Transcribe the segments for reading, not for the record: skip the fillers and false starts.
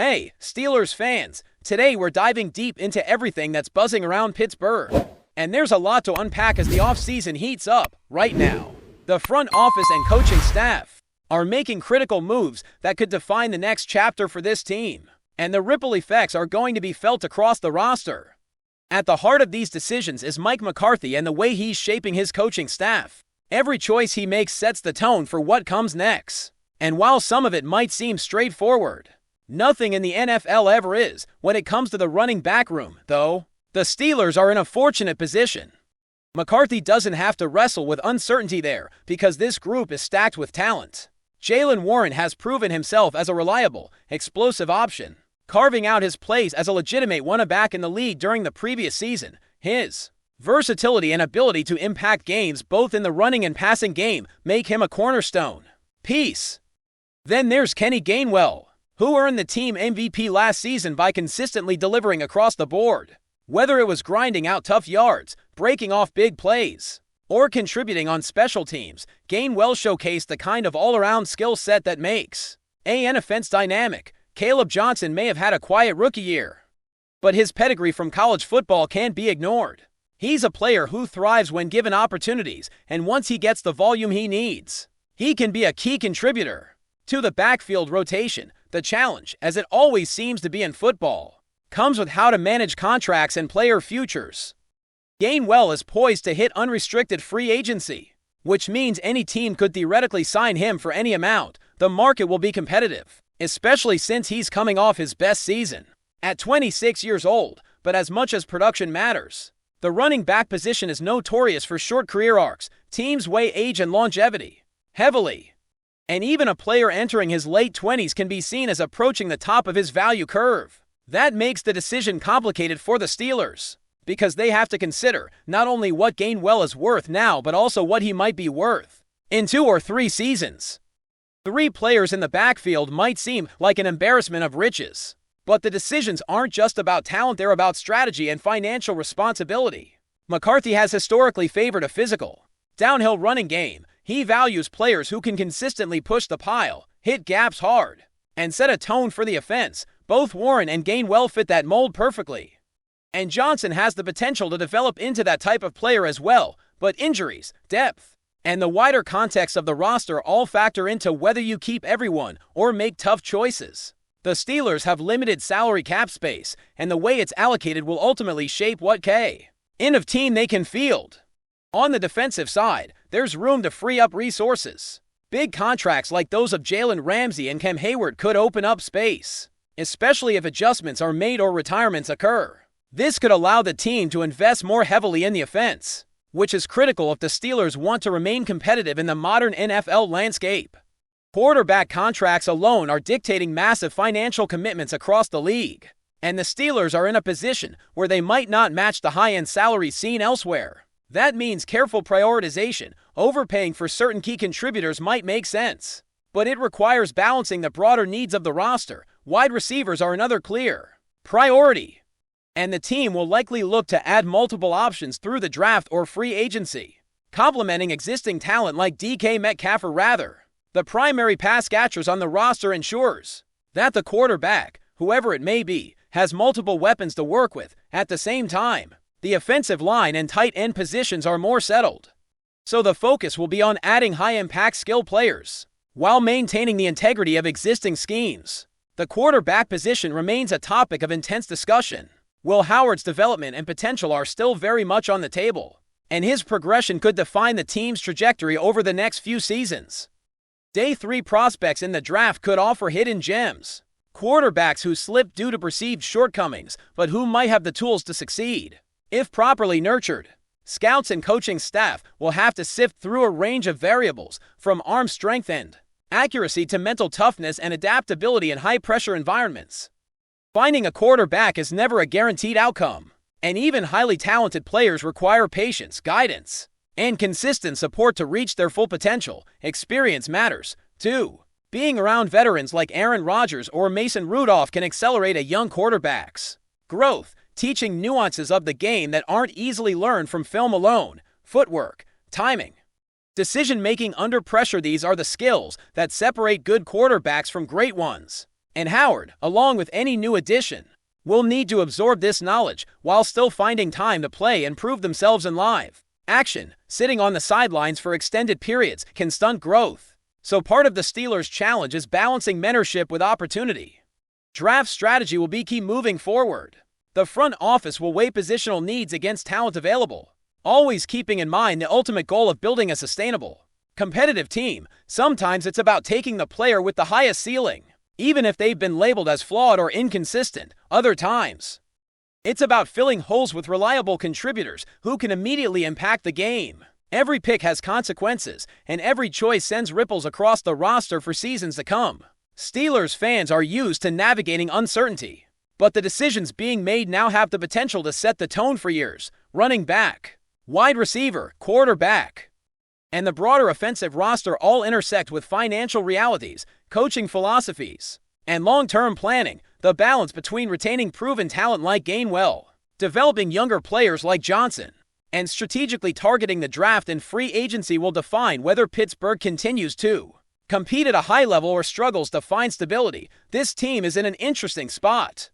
Hey, Steelers fans! Today we're diving deep into everything that's buzzing around Pittsburgh. And there's a lot to unpack as the offseason heats up right now. The front office and coaching staff are making critical moves that could define the next chapter for this team. And the ripple effects are going to be felt across the roster. At the heart of these decisions is Mike McCarthy and the way he's shaping his coaching staff. Every choice he makes sets the tone for what comes next. And while some of it might seem straightforward, nothing in the NFL ever is when it comes to the running back room, though. The Steelers are in a fortunate position. McCarthy doesn't have to wrestle with uncertainty there because this group is stacked with talent. Jaylen Warren has proven himself as a reliable, explosive option, carving out his place as a legitimate one-back in the league during the previous season. His versatility and ability to impact games both in the running and passing game make him a cornerstone piece. Then there's Kenny Gainwell, who earned the team MVP last season by consistently delivering across the board. Whether it was grinding out tough yards, breaking off big plays, or contributing on special teams, Gainwell showcased the kind of all-around skill set that makes an offense dynamic. Caleb Johnson may have had a quiet rookie year, but his pedigree from college football can't be ignored. He's a player who thrives when given opportunities, and once he gets the volume he needs, he can be a key contributor to the backfield rotation. The challenge, as it always seems to be in football, comes with how to manage contracts and player futures. Gainwell is poised to hit unrestricted free agency, which means any team could theoretically sign him for any amount. The market will be competitive, especially since he's coming off his best season at 26 years old. But as much as production matters, the running back position is notorious for short career arcs. Teams weigh age and longevity heavily, and even a player entering his late 20s can be seen as approaching the top of his value curve. That makes the decision complicated for the Steelers, because they have to consider not only what Gainwell is worth now, but also what he might be worth in 2 or 3 seasons. 3 players in the backfield might seem like an embarrassment of riches, but the decisions aren't just about talent, they're about strategy and financial responsibility. McCarthy has historically favored a physical, downhill running game. He values players who can consistently push the pile, hit gaps hard, and set a tone for the offense. Both Warren and Gainwell fit that mold perfectly. And Johnson has the potential to develop into that type of player as well, but injuries, depth, and the wider context of the roster all factor into whether you keep everyone or make tough choices. The Steelers have limited salary cap space, and the way it's allocated will ultimately shape what kind of team they can field. On the defensive side, there's room to free up resources. Big contracts like those of Jalen Ramsey and Cam Hayward could open up space, especially if adjustments are made or retirements occur. This could allow the team to invest more heavily in the offense, which is critical if the Steelers want to remain competitive in the modern NFL landscape. Quarterback contracts alone are dictating massive financial commitments across the league, and the Steelers are in a position where they might not match the high-end salaries seen elsewhere. That means careful prioritization. Overpaying for certain key contributors might make sense, but it requires balancing the broader needs of the roster. Wide receivers are another clear priority, and the team will likely look to add multiple options through the draft or free agency, complementing existing talent like DK Metcalf. Or rather, the primary pass catchers on the roster ensures that the quarterback, whoever it may be, has multiple weapons to work with. At the same time, the offensive line and tight end positions are more settled, so the focus will be on adding high-impact skill players while maintaining the integrity of existing schemes. The quarterback position remains a topic of intense discussion. Will Howard's development and potential are still very much on the table, and his progression could define the team's trajectory over the next few seasons. Day 3 prospects in the draft could offer hidden gems, quarterbacks who slipped due to perceived shortcomings, but who might have the tools to succeed if properly nurtured. Scouts and coaching staff will have to sift through a range of variables, from arm strength and accuracy to mental toughness and adaptability in high-pressure environments. Finding a quarterback is never a guaranteed outcome, and even highly talented players require patience, guidance, and consistent support to reach their full potential. Experience matters, too. Being around veterans like Aaron Rodgers or Mason Rudolph can accelerate a young quarterback's growth, teaching nuances of the game that aren't easily learned from film alone. Footwork, timing, decision-making under pressure, these are the skills that separate good quarterbacks from great ones. And Howard, along with any new addition, will need to absorb this knowledge while still finding time to play and prove themselves in live action. Sitting on the sidelines for extended periods can stunt growth. So part of the Steelers' challenge is balancing mentorship with opportunity. Draft strategy will be key moving forward. The front office will weigh positional needs against talent available, always keeping in mind the ultimate goal of building a sustainable, competitive team. Sometimes it's about taking the player with the highest ceiling, even if they've been labeled as flawed or inconsistent. Other times, it's about filling holes with reliable contributors who can immediately impact the game. Every pick has consequences, and every choice sends ripples across the roster for seasons to come. Steelers fans are used to navigating uncertainty, but the decisions being made now have the potential to set the tone for years. Running back, wide receiver, quarterback, and the broader offensive roster all intersect with financial realities, coaching philosophies, and long-term planning. The balance between retaining proven talent like Gainwell, developing younger players like Johnson, and strategically targeting the draft and free agency will define whether Pittsburgh continues to compete at a high level or struggles to find stability. This team is in an interesting spot.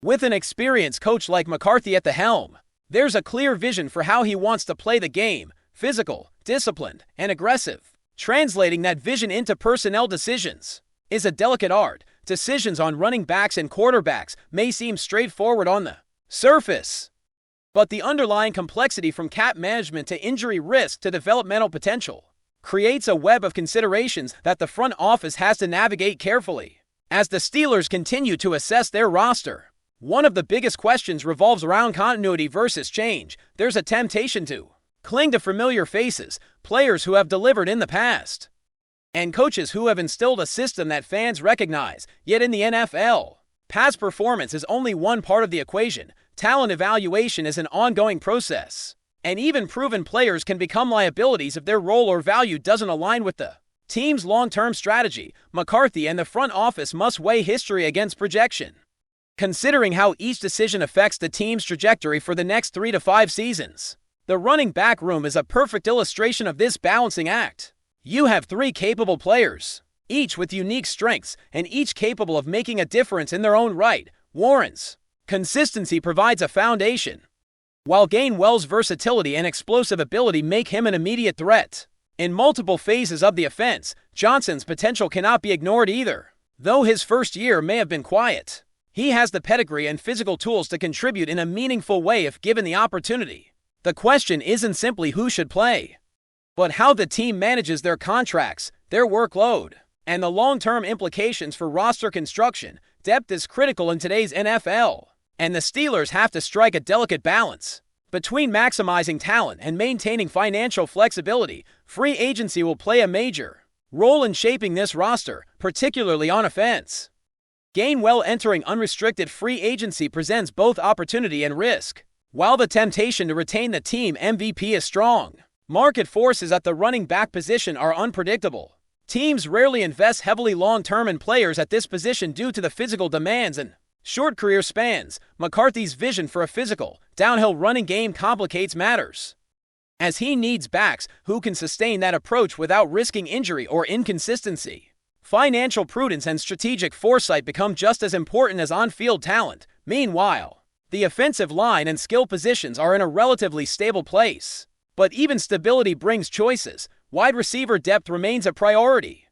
With an experienced coach like McCarthy at the helm, there's a clear vision for how he wants to play the game: physical, disciplined, and aggressive. Translating that vision into personnel decisions is a delicate art. Decisions on running backs and quarterbacks may seem straightforward on the surface, but the underlying complexity, from cap management to injury risk to developmental potential, creates a web of considerations that the front office has to navigate carefully. As the Steelers continue to assess their roster, one of the biggest questions revolves around continuity versus change. There's a temptation to cling to familiar faces, players who have delivered in the past, and coaches who have instilled a system that fans recognize. Yet in the NFL, past performance is only one part of the equation. Talent evaluation is an ongoing process, and even proven players can become liabilities if their role or value doesn't align with the team's long-term strategy. McCarthy and the front office must weigh history against projection, considering how each decision affects the team's trajectory for the next 3 to 5 seasons. The running back room is a perfect illustration of this balancing act. You have 3 capable players, each with unique strengths and each capable of making a difference in their own right. Warren's consistency provides a foundation, while Gainwell's versatility and explosive ability make him an immediate threat in multiple phases of the offense. Johnson's potential cannot be ignored either. Though his first year may have been quiet, he has the pedigree and physical tools to contribute in a meaningful way if given the opportunity. The question isn't simply who should play, but how the team manages their contracts, their workload, and the long-term implications for roster construction. Depth is critical in today's NFL, and the Steelers have to strike a delicate balance between maximizing talent and maintaining financial flexibility. Free agency will play a major role in shaping this roster, particularly on offense. Gainwell entering unrestricted free agency presents both opportunity and risk. While the temptation to retain the team MVP is strong, market forces at the running back position are unpredictable. Teams rarely invest heavily long-term in players at this position due to the physical demands and short career spans. McCarthy's vision for a physical, downhill running game complicates matters, as he needs backs who can sustain that approach without risking injury or inconsistency. Financial prudence and strategic foresight become just as important as on-field talent. Meanwhile, the offensive line and skill positions are in a relatively stable place, but even stability brings choices. Wide receiver depth remains a priority,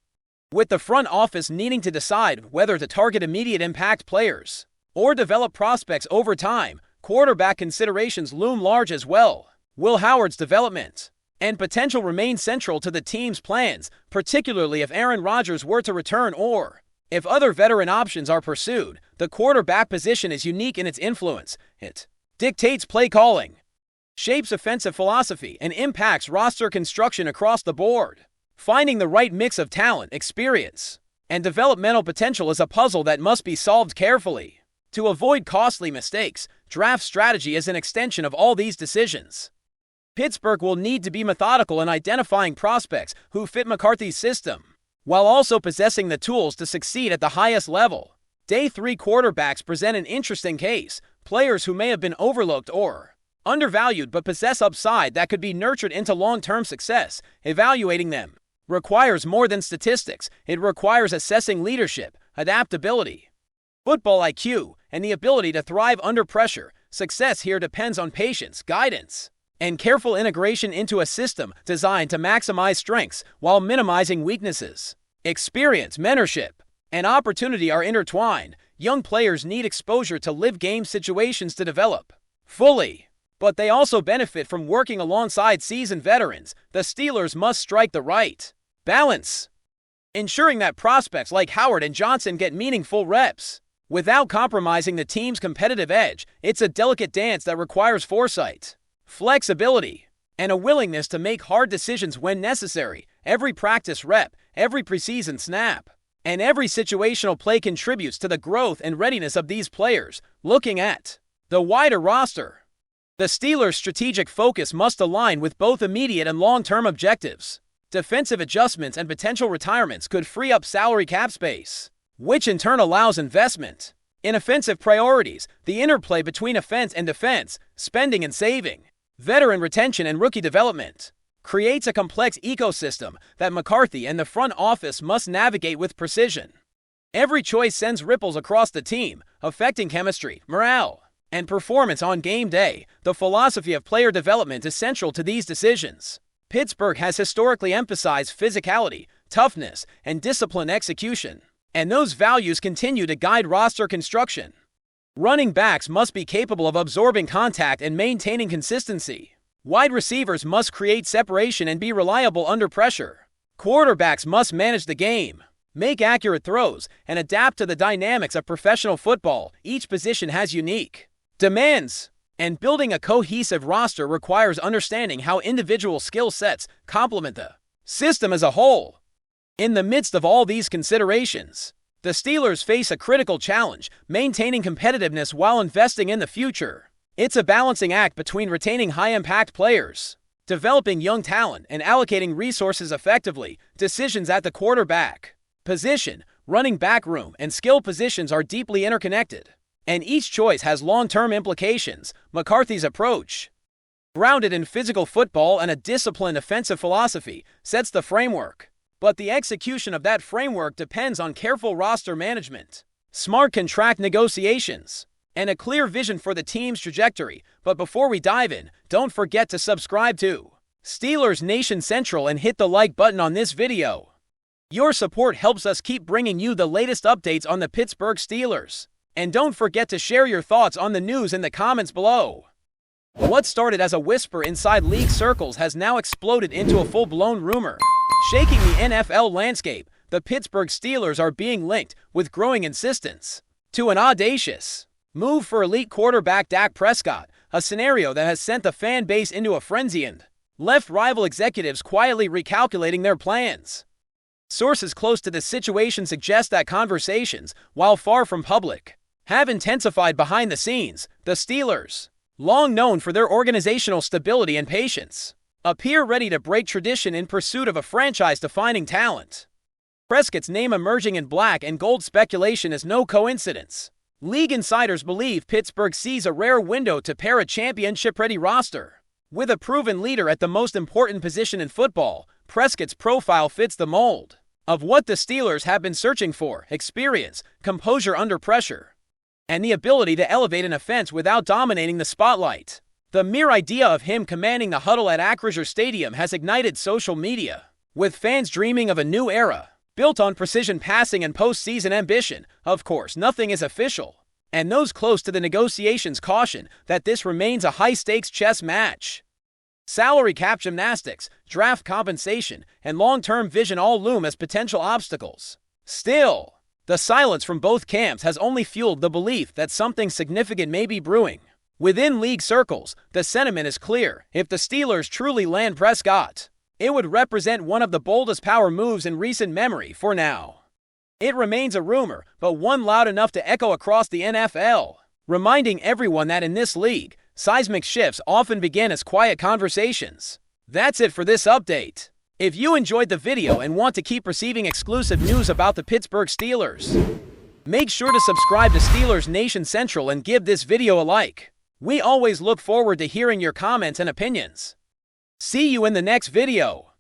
with the front office needing to decide whether to target immediate impact players or develop prospects over time. Quarterback considerations loom large as well. Will Howard's development and potential remain central to the team's plans, particularly if Aaron Rodgers were to return or if other veteran options are pursued. The quarterback position is unique in its influence. It dictates play calling, shapes offensive philosophy, and impacts roster construction across the board. Finding the right mix of talent, experience, and developmental potential is a puzzle that must be solved carefully to avoid costly mistakes. Draft strategy is an extension of all these decisions. Pittsburgh will need to be methodical in identifying prospects who fit McCarthy's system, while also possessing the tools to succeed at the highest level. Day 3 quarterbacks present an interesting case. Players who may have been overlooked or undervalued but possess upside that could be nurtured into long-term success. Evaluating them requires more than statistics. It requires assessing leadership, adaptability, football IQ, and the ability to thrive under pressure. Success here depends on patience, guidance, and careful integration into a system designed to maximize strengths while minimizing weaknesses. Experience, mentorship, and opportunity are intertwined. Young players need exposure to live game situations to develop fully, but they also benefit from working alongside seasoned veterans. The Steelers must strike the right balance, ensuring that prospects like Howard and Johnson get meaningful reps without compromising the team's competitive edge. It's a delicate dance that requires foresight, flexibility, and a willingness to make hard decisions when necessary. Every practice rep, every preseason snap, and every situational play contributes to the growth and readiness of these players. Looking at the wider roster, the Steelers' strategic focus must align with both immediate and long-term objectives. Defensive adjustments and potential retirements could free up salary cap space, which in turn allows investment in offensive priorities. The interplay between offense and defense, spending and saving, veteran retention and rookie development creates a complex ecosystem that McCarthy and the front office must navigate with precision. Every choice sends ripples across the team, affecting chemistry, morale, and performance on game day. The philosophy of player development is central to these decisions. Pittsburgh has historically emphasized physicality, toughness, and disciplined execution, and those values continue to guide roster construction. Running backs must be capable of absorbing contact and maintaining consistency. Wide receivers must create separation and be reliable under pressure. Quarterbacks must manage the game, make accurate throws, and adapt to the dynamics of professional football. Each position has unique demands, and building a cohesive roster requires understanding how individual skill sets complement the system as a whole. In the midst of all these considerations, the Steelers face a critical challenge: maintaining competitiveness while investing in the future. It's a balancing act between retaining high-impact players, developing young talent, and allocating resources effectively. Decisions at the quarterback position, running back room, and skill positions are deeply interconnected, and each choice has long-term implications. McCarthy's approach, grounded in physical football and a disciplined offensive philosophy, sets the framework. But the execution of that framework depends on careful roster management, smart contract negotiations, and a clear vision for the team's trajectory. But before we dive in, don't forget to subscribe to Steelers Nation Central and hit the like button on this video. Your support helps us keep bringing you the latest updates on the Pittsburgh Steelers. And don't forget to share your thoughts on the news in the comments below. What started as a whisper inside league circles has now exploded into a full-blown rumor. Shaking the NFL landscape, the Pittsburgh Steelers are being linked, with growing insistence, to an audacious move for elite quarterback Dak Prescott, a scenario that has sent the fan base into a frenzy and left rival executives quietly recalculating their plans. Sources close to the situation suggest that conversations, while far from public, have intensified behind the scenes. The Steelers, long known for their organizational stability and patience, appear ready to break tradition in pursuit of a franchise-defining talent. Prescott's name emerging in black and gold speculation is no coincidence. League insiders believe Pittsburgh sees a rare window to pair a championship-ready roster with a proven leader at the most important position in football. Prescott's profile fits the mold of what the Steelers have been searching for: experience, composure under pressure, and the ability to elevate an offense without dominating the spotlight. The mere idea of him commanding the huddle at Acrisure Stadium has ignited social media, with fans dreaming of a new era built on precision passing and postseason ambition. Of course, nothing is official, and those close to the negotiations caution that this remains a high-stakes chess match. Salary cap gymnastics, draft compensation, and long-term vision all loom as potential obstacles. Still, the silence from both camps has only fueled the belief that something significant may be brewing. Within league circles, the sentiment is clear: if the Steelers truly land Prescott, it would represent one of the boldest power moves in recent memory. For now, it remains a rumor, but one loud enough to echo across the NFL, reminding everyone that in this league, seismic shifts often begin as quiet conversations. That's it for this update. If you enjoyed the video and want to keep receiving exclusive news about the Pittsburgh Steelers, make sure to subscribe to Steelers Nation Central and give this video a like. We always look forward to hearing your comments and opinions. See you in the next video.